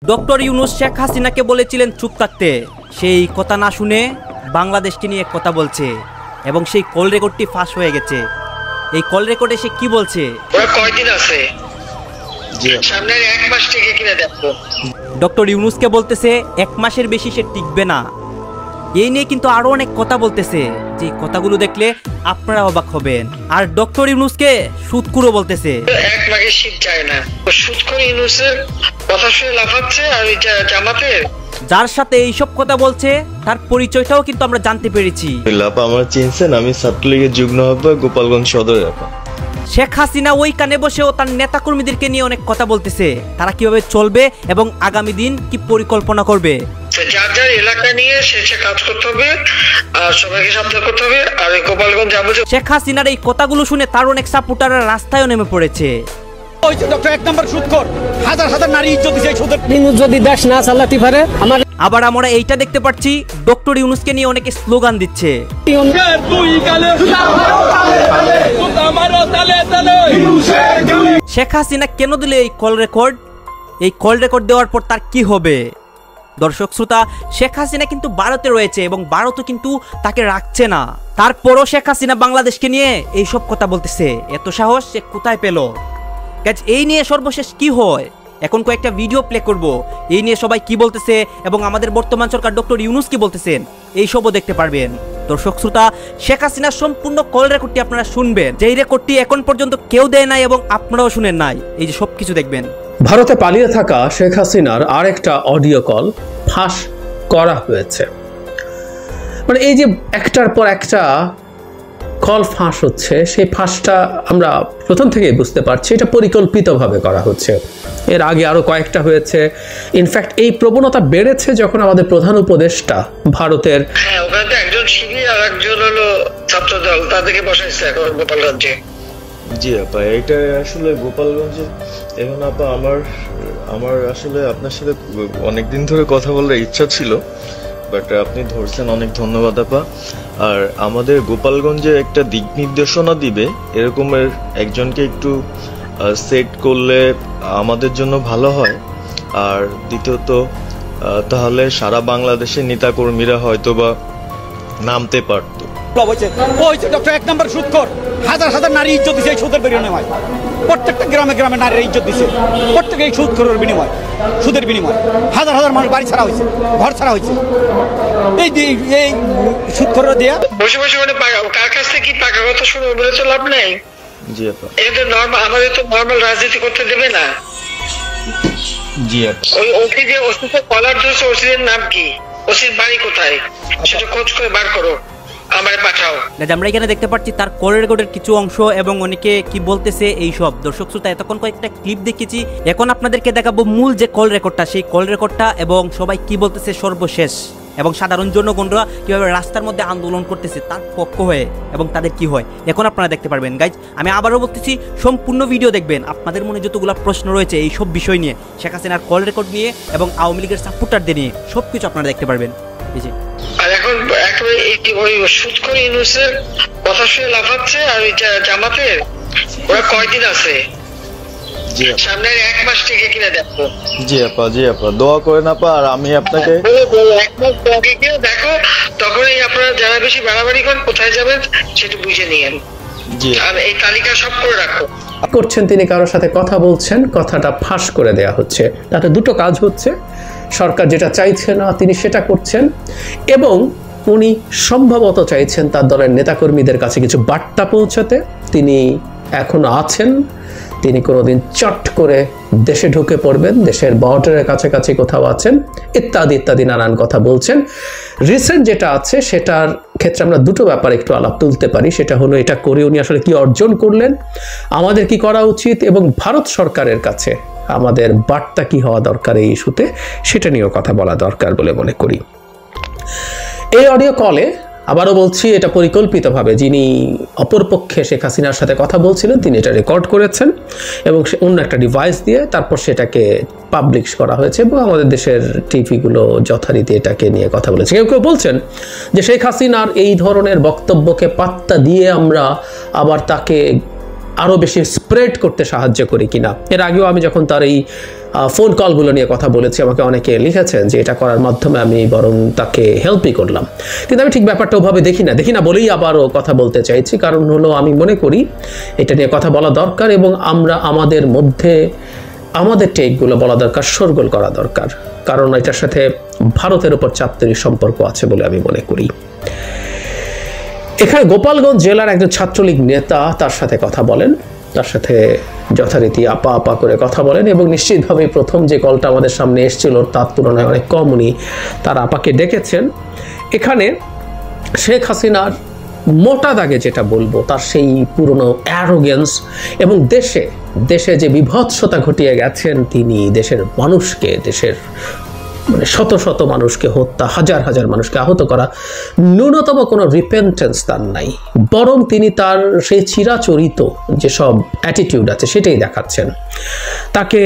Doctor Yunus Sheikh হাসিনাকে বলেছিলেন চুপ থাকতে, সেই কথা না শুনে বাংলাদেশকে নিয়ে কথা বলছে এবং সেই কল রেকর্ডটি ফাঁস হয়ে গেছে। এই কল রেকর্ডে সে কি বলছে? কয়দিন আছে? সামনের 1 মাস থেকে কিনা দেখো। ডক্টর ইউনূসকে বলতেছে 1 মাসের বেশি সে টিকবে না। এই নিয়ে কিন্তু আরো অনেক কথা বলতেছে, যে কথাগুলো দেখলে আপনারা অবাক হবেন। আর ডক্টর ইউনূসকে সুদখোরও বলতেছে। 1 মাসের শীত যায় না, সুদখোর ইউনূসের কথা শুনে লাফাচ্ছে। আর জামাতের যার সাথে এইসব কথা বলছে তার পরিচয়টাও কিন্তু আমরা জানতে পেরেছি। আমার চিনছেন, আমি ছাত্রলীগের যুগ্ম আহ্বায়ক, গোপালগঞ্জ সদর এলাকা। শেখ হাসিনা ওই কানে বসেও তার নেতাকর্মীদেরকে নিয়ে অনেক কথা বলতেছে, তারা কিভাবে চলবে এবং আগামী দিন কি পরিকল্পনা করবে। যার যার এলাকা নিয়ে সে কাজ করতে হবে আর সবাইকে সাবধান করতে হবে। আর গোপালগঞ্জ যাবো। শেখ হাসিনার এই কথাগুলো শুনে তার অনেক সাপোর্টাররা রাস্তায়ও নেমে পড়েছে। আবার আমরা এইটা দেখতে পাচ্ছি, ডক্টর ইউনূসকে নিয়ে অনেকে স্লোগান দিচ্ছে। শেখ হাসিনা কেন দিলে এই কল রেকর্ড? এই কল রেকর্ড দেওয়ার পর তার কি হবে? দর্শক শ্রোতা, শেখ হাসিনা কিন্তু ভারতে রয়েছে এবং ভারতও কিন্তু তাকে রাখছে না। তারপরও শেখ হাসিনা বাংলাদেশকে নিয়ে এইসব কথা বলতেছে। এত সাহস সে কোথায় পেল? এই নিয়ে সর্বশেষ কি হয়, এখন কয়েকটা ভিডিও প্লে করব। এই নিয়ে সবাই কি বলতেছে এবং আমাদের বর্তমান সরকার ডক্টর ইউনূস কি বলতেছেন, এইসবও দেখতে পারবেন। দর্শক শ্রোতা, শেখ হাসিনার সম্পূর্ণ কল রেকর্ডটি আপনারা শুনবেন, যেই রেকর্ডটি এখন পর্যন্ত কেউ দেয় নাই এবং আপনারাও শুনেন নাই। এই যে সবকিছু দেখবেন। ভারতে পালিয়ে থাকা শেখ হাসিনার আরেকটা অডিও কল ফাঁস করা হয়েছে। মানে এই যে একটার পর একটা কল ফাঁস হচ্ছে, সেই ফাঁসটা আমরা প্রথম থেকেই বুঝতে পারছি এটা পরিকল্পিতভাবে করা হচ্ছে। এর আগে আরো কয়েকটা হয়েছে। ইনফ্যাক্ট এই প্রবণতা বেড়েছে যখন আমাদের প্রধান উপদেষ্টা ভারতের ওখানে একজন শিবির আর একজন হলো ছাত্রদল, তাদেরকে বসাইছে এখন গোপালগঞ্জে। জি আপা, এটা আসলে গোপালগঞ্জে। এখন আপা আমার আসলে আপনার সাথে অনেকদিন ধরে কথা বলার ইচ্ছা ছিল, বাট আপনি ধরছেন, অনেক ধন্যবাদ আপা। আর আমাদের গোপালগঞ্জে একটা দিক নির্দেশনা দিবে এরকমের একজনকে একটু সেট করলে আমাদের জন্য ভালো হয়। আর দ্বিতীয়ত তাহলে সারা বাংলাদেশের নেতাকর্মীরা হয়তো বা নামতে পারতো। হাজার নারী ইজ্জত দিছে এই সুদের বিনিময়। প্রত্যেকটা গ্রামে গ্রামে নারীর ইজ্জত দিছে, প্রত্যেকে এই সুদ করার বিনিময়, সুদের বিনিময়। হাজার মানুষ বাড়ি ছাড়া হয়েছে, ঘর ছাড়া হয়েছে এই সুদ করার দিয়া। বসে বসে মানে কার কাছ থেকে কি পাকা কথা শুনে বলে তো লাভ নেই। জি আপা, এটা নরমাল, আমাদের তো নরমাল রাজনীতি করতে দেবে না। জি আপা, ওই ওসি যে ওসিকে কলার ধরছে, ওসির নাম কি, ওসির বাড়ি কোথায়, সেটা খোঁজ করে বার করো, আমারে পাঠাও। আমরা এখানে দেখতে পাচ্ছি তার কল রেকর্ডের কিছু অংশ এবং অনেকে কি বলতেছে এইসব। দর্শক শ্রোতা, এতক্ষণ কয়েকটা ক্লিপ দেখেছি, এখন আপনাদেরকে দেখাবো মূল যে কল রেকর্ডটা, সেই কল রেকর্ডটা এবং সবাই কি বলতেছে সর্বশেষ, এবং সাধারণ জনগণরা কিভাবে রাস্তার মধ্যে আন্দোলন করতেছে তার পক্ষ হয়ে এবং তাদের কি হয় এখন আপনারা দেখতে পারবেন। গাইজ, আমি আবারও বলতেছি, সম্পূর্ণ ভিডিও দেখবেন। আপনাদের মনে যতগুলো প্রশ্ন রয়েছে এই সব বিষয় নিয়ে, শেখ হাসিনার কল রেকর্ড নিয়ে এবং আওয়ামী লীগের সাপোর্টারদের নিয়ে সবকিছু আপনারা দেখতে পারবেন। এই যে আর এখন একেবারে ওই সুদখোর ইউনূসের কথা শুনে লাফাচ্ছে। আর জামাতের ওরা কয়দিন আছে? সামনের 1 মাস থেকে কিনা দেখো। জি আপা, জি আপা, দোয়া করেন আপা। আর আমি আপনাকে 1 মাস আগে কিনা দেখো, তখনই আপনারা যারা বেশি বাড়াবাড়ি করেন কোথায় যাবেন সেটা বুঝে নিয়েন। জি, আর এই তালিকা সব করে রাখো। করছেন তিনি কারোর সাথে কথা বলছেন, কথাটা ফাঁস করে দেয়া হচ্ছে। তাতে দুটো কাজ হচ্ছে, সরকার যেটা চাইছে না তিনি সেটা করছেন, এবং উনি সম্ভবত চাইছেন তার দলের নেতাকর্মীদের কাছে কিছু বার্তা পৌঁছাতে। তিনি এখনো আছেন, তিনি কোনোদিন চট করে দেশে ঢুকে পড়বেন, দেশের বর্ডারের কাছাকাছি কোথাও আছেন, ইত্যাদি ইত্যাদি নানান কথা বলছেন। রিসেন্ট যেটা আছে সেটার ক্ষেত্রে আমরা দুটো ব্যাপার একটু আলাপ তুলতে পারি। সেটা হলো এটা করে উনি আসলে কি অর্জন করলেন, আমাদের কি করা উচিত, এবং ভারত সরকারের কাছে আমাদের বার্তা কি হওয়া দরকার এই ইস্যুতে, সেটা নিয়েও কথা বলা দরকার বলে মনে করি। এই অডিও কলে আবারও বলছি, এটা পরিকল্পিতভাবে যিনি অপরপক্ষে শেখ হাসিনার সাথে কথা বলছিলেন তিনি এটা রেকর্ড করেছেন এবং অন্য একটা ডিভাইস দিয়ে তারপর সেটাকে পাবলিশ করা হয়েছে এবং আমাদের দেশের টিভিগুলো যথারীতি এটাকে নিয়ে কথা বলেছে। কেউ কেউ বলছেন যে শেখ হাসিনার এই ধরনের বক্তব্যকে পাত্তা দিয়ে আমরা আবার তাকে আরও বেশি স্প্রেড করতে সাহায্য করি কিনা। এর আগেও আমি যখন তার এই ফোন কলগুলো নিয়ে কথা বলেছি, আমাকে অনেকে লিখেছেন যে এটা করার মাধ্যমে আমি বরং তাকে হেল্পই করলাম, কিন্তু আমি ঠিক ব্যাপারটা ওভাবে দেখি না বলেই আবারও কথা বলতে চাইছি। কারণ হলো আমি মনে করি এটা নিয়ে কথা বলা দরকার এবং আমরা আমাদের মধ্যে আমাদের টেকগুলো বলা দরকার, শোরগোল করা দরকার, কারণ এটার সাথে ভারতের উপর চাপ তৈরির সম্পর্ক আছে বলে আমি মনে করি। এখানে গোপালগঞ্জ জেলার একজন ছাত্রলীগ নেতা তার সাথে কথা বলেন, তার সাথে যথারীতি আপা আপা করে কথা বলেন এবং নিশ্চিতভাবে প্রথম যে কলটা আমাদের সামনে এসেছিল তার তুলনায় অনেক কম উনি তার আপাকে ডেকেছেন। এখানে শেখ হাসিনার মোটা দাগে যেটা বলবো তার সেই পুরনো অ্যারোগেন্স এবং দেশে যে বিভৎসতা ঘটিয়ে গেছেন তিনি, দেশের মানুষকে, দেশের মানে শত শত মানুষকে হত্যা, হাজার হাজার মানুষকে আহত করা, ন্যূনতম কোনো রিপেন্টেন্স তার নাই, বরং তিনি তার সেই চিরাচরিত যেসব অ্যাটিটিউড আছে সেটাই দেখাচ্ছেন। তাকে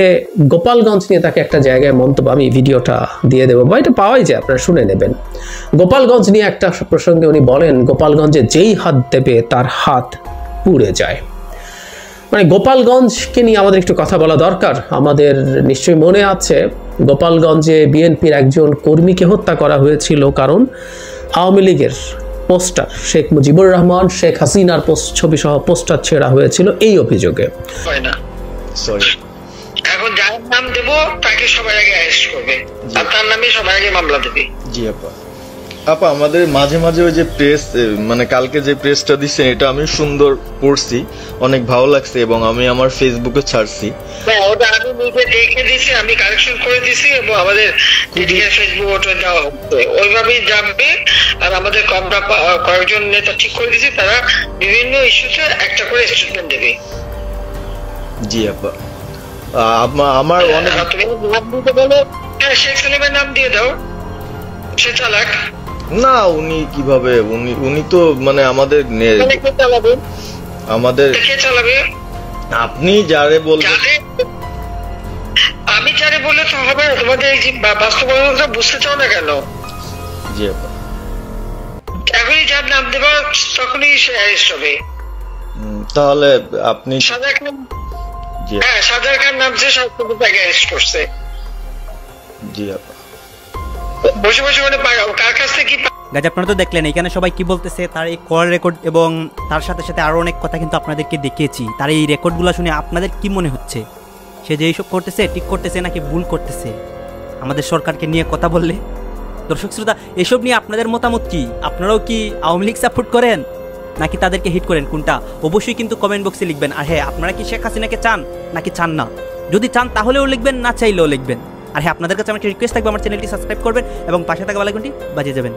গোপালগঞ্জ নিয়ে তাকে একটা জায়গায় মন্তব্য, আমি ভিডিওটা দিয়ে দেবো বা এটা পাওয়াই যায়, আপনারা শুনে নেবেন। গোপালগঞ্জ নিয়ে একটা প্রসঙ্গে উনি বলেন, গোপালগঞ্জে যেই হাত দেবে তার হাত পুড়ে যায়। মানে গোপালগঞ্জকে নিয়ে আমাদের একটু কথা বলা দরকার। আমাদের নিশ্চয়ই মনে আছে গোপালগঞ্জে বিএনপির একজন কর্মীকে হত্যা করা হয়েছিল কারণ আওয়ামী লীগের পোস্টার, শেখ মুজিবুর রহমান, শেখ হাসিনার ছবি সহ পোস্টার ছেড়া হয়েছিল এই অভিযোগে। এখন যার নাম দেব তাকে সবার আগে অ্যারেস্ট করবে আর তার নামে সবার আগে মামলা দেবে। জি আপা আমাদের মাঝে মাঝে ওই যে প্রেস, মানে কালকে যে প্রেসটা দিচ্ছেন এটা আমি সুন্দর পড়ছি, অনেক ভালো লাগছে এবং আমি আমার ফেসবুকে ছাড়ছি। ওটা আমি নিজে দেখে দিছি, আমি কারেকশন করে দিছি এবং আমাদের ফেসবুক ওটা দেওয়া হচ্ছে, ওইভাবেই যাবে। আর আমাদের কয়েকজন নেতা ঠিক করে দিছি, তারা বিভিন্ন ইস্যুতে একটা করে স্টেটমেন্ট দেবে। জি আপা আমার অনেক, তুমি নাম দিতে বলো, শেখ সালিমের নাম দিয়ে দাও, সে চালাক না উনি কিভাবে, উনি তো মানে আমাদের চালাবে, আপনি যারে বলবেন, আমি যারে বলে তো হবে না। তোমাদের এই বাস্তবতা বুঝতে চাও না কেন? জি আপা এখনই যার নাম দেবা তখনই সে অ্যারেস্ট হবে। তাহলে আপনি সাজার খান নামছে, সব তাকে অ্যারেস্ট করছে। জি আপা বসে বসে মানে কার কাছ থেকে গাইজ আপনারা তো দেখলেন এখানে সবাই কি বলতেছে, তার এই কল রেকর্ড এবং তার সাথে সাথে আরও অনেক কথা কিন্তু আপনাদেরকে দেখিয়েছি। তার এই রেকর্ডগুলো শুনে আপনাদের কি মনে হচ্ছে, সে যে এইসব করতেছে ঠিক করতেছে নাকি ভুল করতেছে আমাদের সরকারকে নিয়ে কথা বললে? দর্শক শ্রোতা, এসব নিয়ে আপনাদের মতামত কি? আপনারাও কি আওয়ামী লীগ সাপোর্ট করেন নাকি তাদেরকে হিট করেন, কোনটা অবশ্যই কিন্তু কমেন্ট বক্সে লিখবেন। আর হ্যাঁ, আপনারা কি শেখ হাসিনাকে চান নাকি চান না? যদি চান তাহলেও লিখবেন, না চাইলেও লিখবেন। আর হ্যাঁ, আপনাদের কাছে আমার একটা রিকোয়েস্ট থাকবে, আমার চ্যানেলটি সাবস্ক্রাইব করবেন এবং পাশে থাকা বেল আইকনটি বাজিয়ে যাবেন।